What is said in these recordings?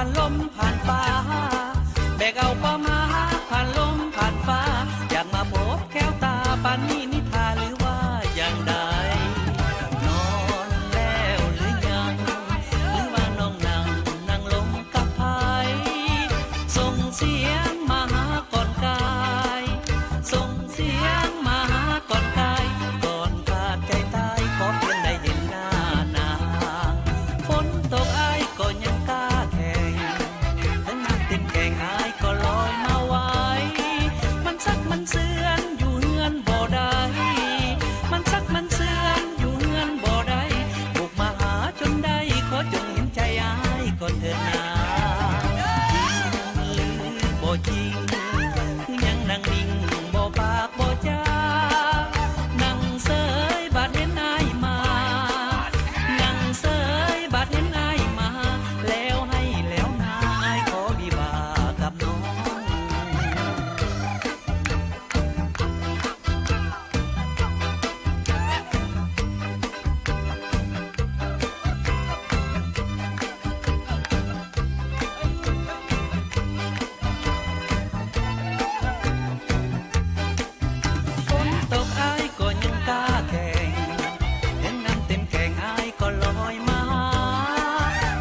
านลมผ่านฟ้าแบกเอาความหาผ่านลมผ่านฟ้าอยากมาพบแก้วตาปานนี้นิทาหรือว่าอย่างใดนอนแล้วหรือยังหรือว่าน้องนั่งลมกับไผส่งเสียงมาหาก่อนกายส่งเสียงมาหาก่อนกายก่อนขาดใจตายขอเพียงได้เห็นหน้านางฝนตกอายก็ยังกล้าแข่งทั้งน้ำเต็มแก่งอายก็ลอยมาไว้มันซักมันเสื่อนอยู่เฮือนบ่ได้มันซักมันเสื่อนอยู่เฮือนบ่ได้บุกมาหาจนได้ขอจงเห็นใจอายก่อนเถิดนาจริงหรือบ่จริงคือยังนั่งนิ่งบ่ปากบ่จานั่งเสยบาดเห็นอายมานั่งเสยบาดเห็นอายมาแล้วให้แล้วนาอายขอวิวากับน้องฝนตกอายก็ยังกล้าแข่งเห็นน้ำเต็มแก่งอายก็ลอยมา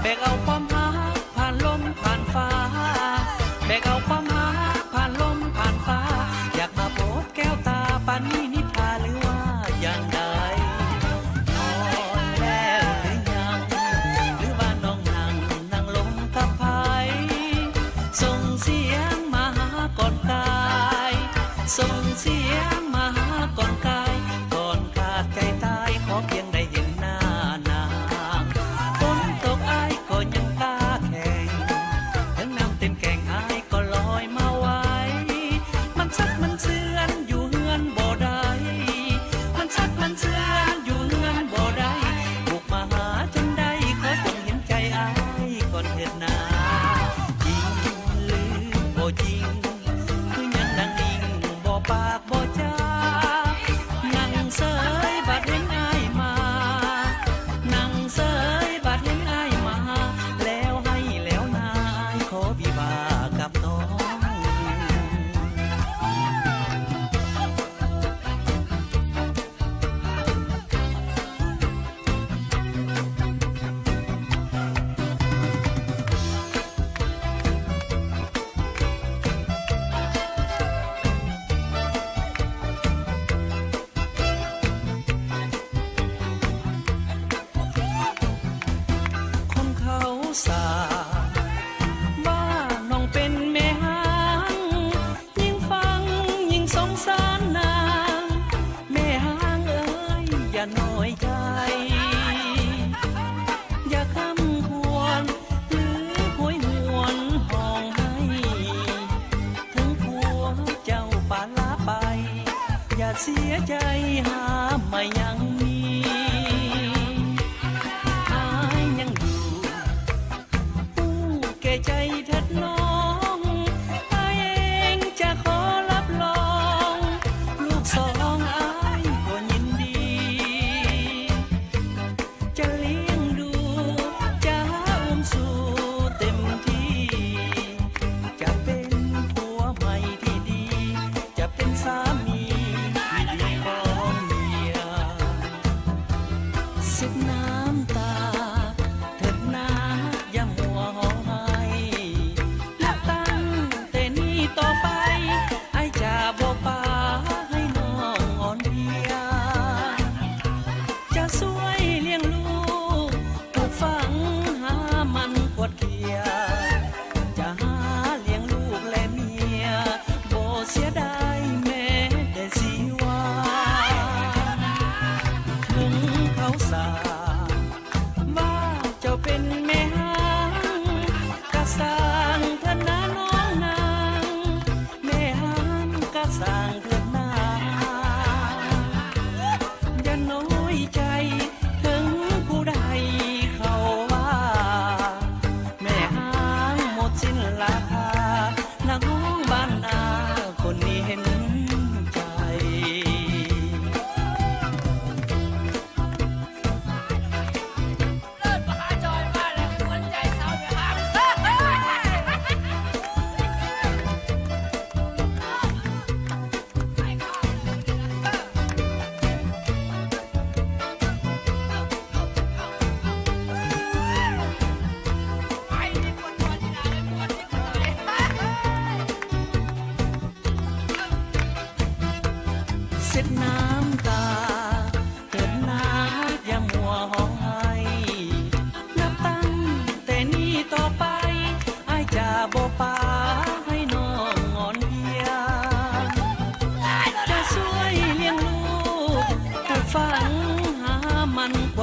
แบกเอาความหาผ่านลมผ่านฟ้าแบกเอาความหาผ่านลมผ่านฟ้าอยากมาพบแก้วตาปานนี้นิทาหรือว่าอย่างใดนอนแล้วหรือยังหรือว่าน้องนั่งลมกับไผส่งเสียงมาหาก่อนกายส่งเสียงมาหาก่อนกายก่อนขาดใจตายขอเพียงได้เห็นหน้านางฝนตกอายก็ยังกล้าแข่งทั้งน้ำเต็มแก่งอายก็ลอยมาไว้มันซักมันเสื่อนอยู่เฮือนบ่ได้มันซักมันเสื่อนอยู่เฮือนบ่ได้บุกมาหาจนได้ขอจงเห็นใจอายก่อนเถิดนาจริงหรือบ่จริงคือยังนั่งนิ่งบ่ปากบ่จานั่งเสยบาดเห็นอายมานั่งเสยบาดเห็นอายมาแล้วให้แล้วนาอายขอวิวากับน้อง คนเขาสาว่าน้องเป็นแม่หางยิ่งฟังยิ่งสงสารนางแม่หางเอ้ยอย่าน้อยใจอย่าคำควรหรือหวยหวนห้องให้ถึงผัวเจ้าป่าลาไปอย่าเสียใจหาไม่ยังมีอายยังอยู่ผู้แก่ใจเถิดน้องอายเองจะขอรับรองลูกสองอายก็ยินดีจะเลี้ยงดูจะอุ้มสู่เต็มที่จะเป็นผัวใหม่ที่ดีจะเป็นสามีที่ดีของเมียสิบน้ำตาเถิดนาอย่ามัวห้องไห้และตั้งแต่นี้ต่อไปไอ้จะบอกป่าให้น้องอ่อนเพลียจะช่วยเลี้ยงลูกปลูกฝังหามัน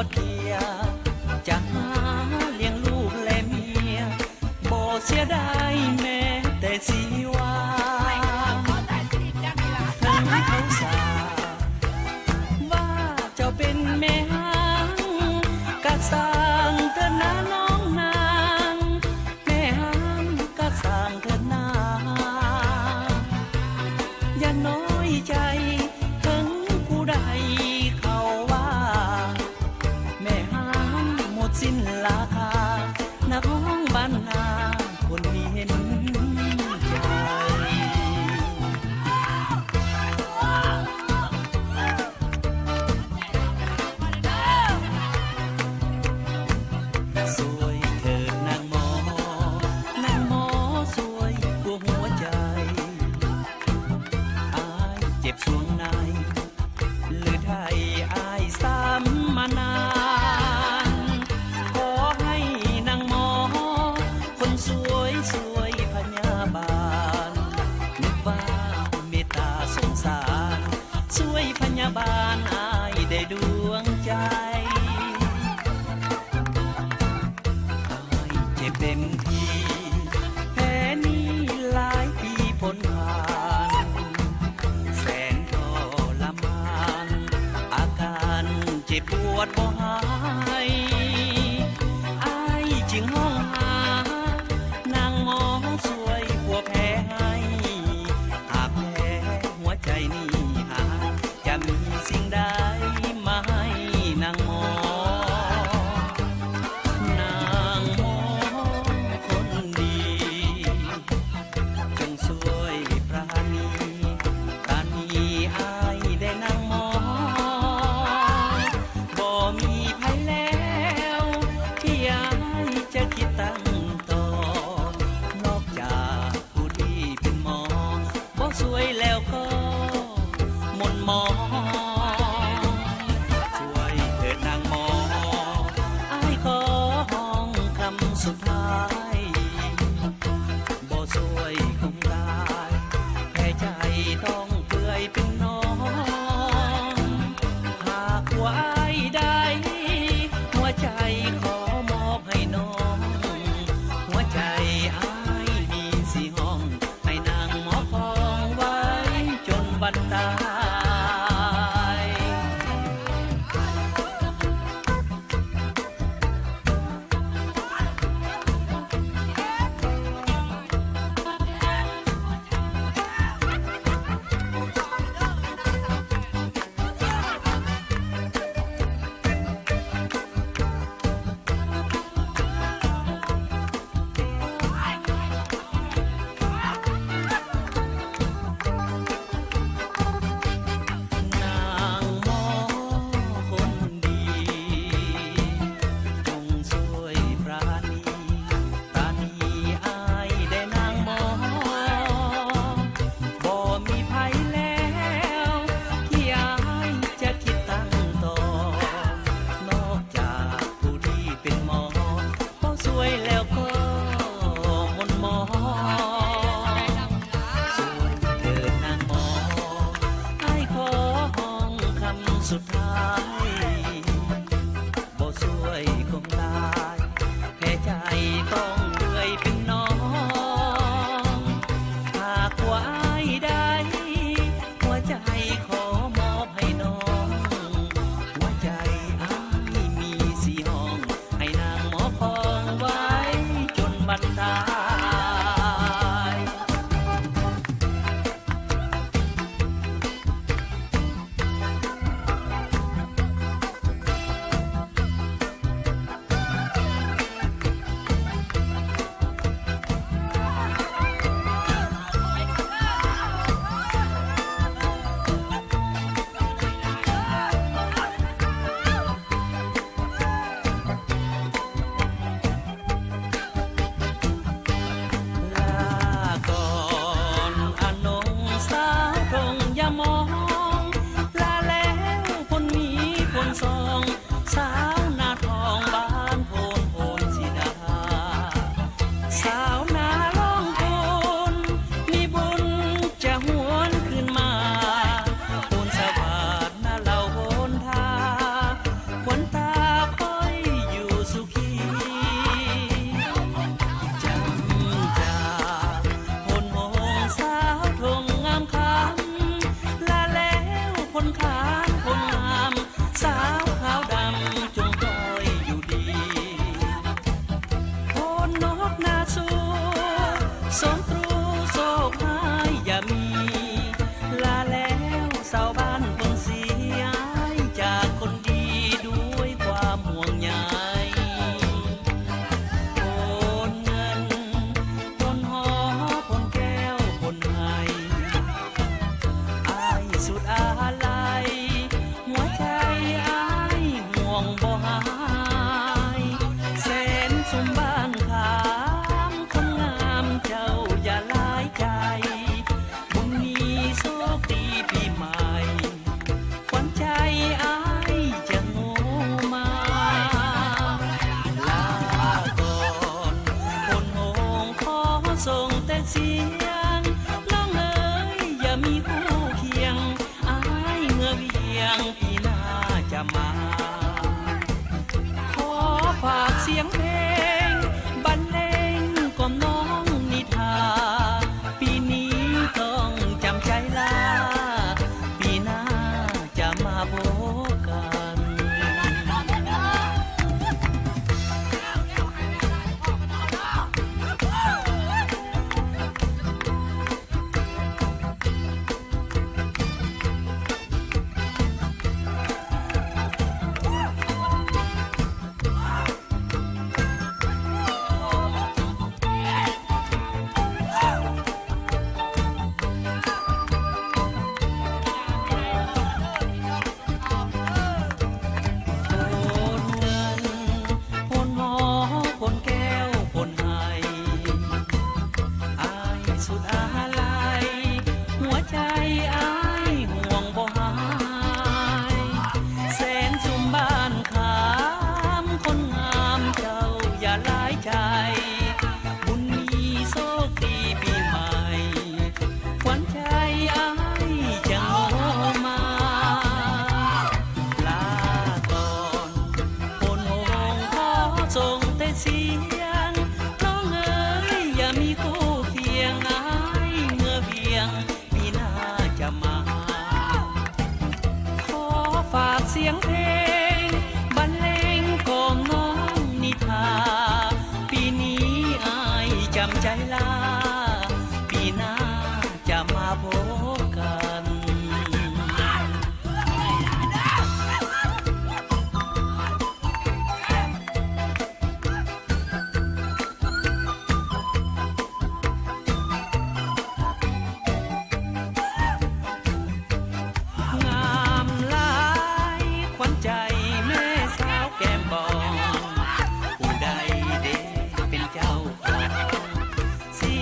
บ่เทียจะหาเลี้ยงลูกและเมียบ่เสียดายแม้แต่สีวาถึงเขาสาว่าเจ้าเป็นแม่หางกะสร้างเถิดนะน้องนางแม่หางกะสร้างเถิดนาอย่าน้อยใจถึงผู้ใดเขาว่าแม่หางหมดสิ้นราคานักร้องบ้านนาคนมีเห็นใจสวยเถิดนางหมอนางหมอสวยกว่าหัวใจอายเจ็บสวงในหรือไทยอายซ้ำมานานขอให้นางหมอคนสวยสวยพยาบาลนึกว่าเมตตาสงสารช่วยพยาบาลอายได้ดวงใจอายเจ็บเต็มที่แผลนี้หลายปีพ้นผ่านแสนทรมานอาการเจ็บปวดบ่หายอายจึงห้องหานางหมอสวยผัวแพ้ให้หากแพ้หัวใจนี้หาจะมีสิ่งใดมาให้นางหมอนางหมอคนดีจงช่วยปราณีอายได้นางหมอบ่มีภัยแล้วที่อายจะคิดตั้งต่อนอกจากผู้ที่เป็นหมอบ่สวยแล้วก็มนต์หมอช่วยเถิดนางหมออายขอห้องคำสุดท้ายบ่สวยคงได้แค่ใจต้องเปื่อยเป็นน้องหากว่าอายได้หัวใจขอมอบให้น้องหัวใจอายมีสี่ห้องให้นางหมอคองไว้จนวันตาย อ สมตรูโศกหายอย่ามีลาแล้วสาวบ้านคนเสียจากคนดีด้วยความห่วงใยโอนเงินปนหอปนแก้วปนไห้อายสุดอาลัยหัวใจอายห่วงบ่หายแสนสมบ้านขามคำงามเจ้าอย่าหลายใจบุญมีโชคดีปีใหม่ขวัญใจอายจะโง่มาลาก่อนคนโหงขอส่งแต่เสียงน้องเอ๋ยอย่ามีคู่เคียงอายเมื่อเวียงปีหน้าจะมา ขอฝากเสียงเพลงบรรเลงกล่อมน้องนิทาปีนี้ต้องจำใจลาปีหน้าจะมาพบกัน โอนเงินโอนหอโอนแก้วโอนไห้อายสุดอาลัยหัวใจอายห่วงบ่หายแสนสุมบ้านขามคนงามเจ้าอย่าหลายใจบุญมีโชคดีปีใหม่ขวัญใจอายจะโง่มา ลาก่อนคนโหงขอส่งแต่เสียงน้องเอ๋ยอย่ามีคู่เคียงอายเมื่อเวียงปีหน้าจะมา ขอฝากเสียงเพลงบรรเลงกล่อมน้องนิทาปีนี้อายจำใจลาปีหน้าจะมาพบกัน งามหลายขวัญใจแม่สาวแก้มบองผู้ใดเดเป็นเจ้าของศิ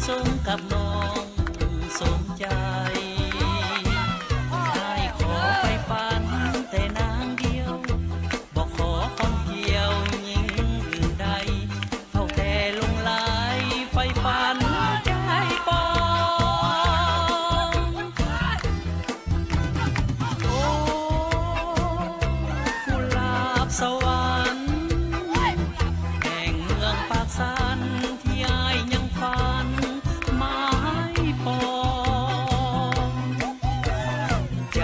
สมกับน้องสมใจได้ขอไฟฝันแต่นางเดียวบอกขอคนเดียวยิ่งอื่นใดเฝ้าแต่ลงไหลไฟฝันใจปองโอ้กุหลาบสวรรค์แห่งเมืองปากสันที่อายยังฝันไม้ปองใจ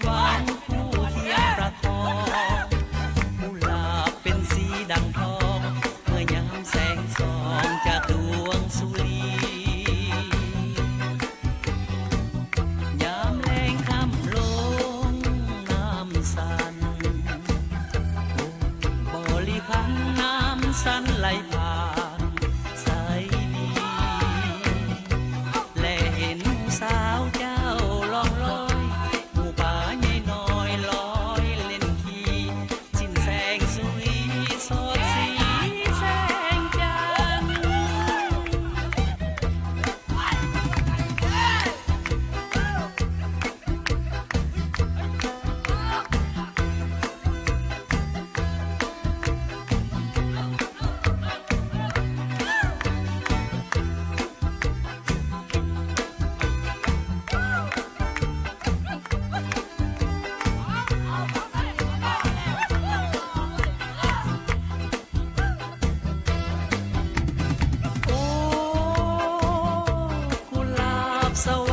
หวานคู่เทียมประคองกุหลาบเป็นสีดังทองเมื่อยามแสงส่องจากดวงสุรียามแลงค่ำลงน้ำสันบริคันน้ำสันไหลผ่านใสดีและเห็นสาวเจ้าลองลอยหมู่ป่าใหญ่น้อยลอยเล่นขี่สิ้นแสงสุรีสดสีแสงจันทร์ โอ้กุหลาบสว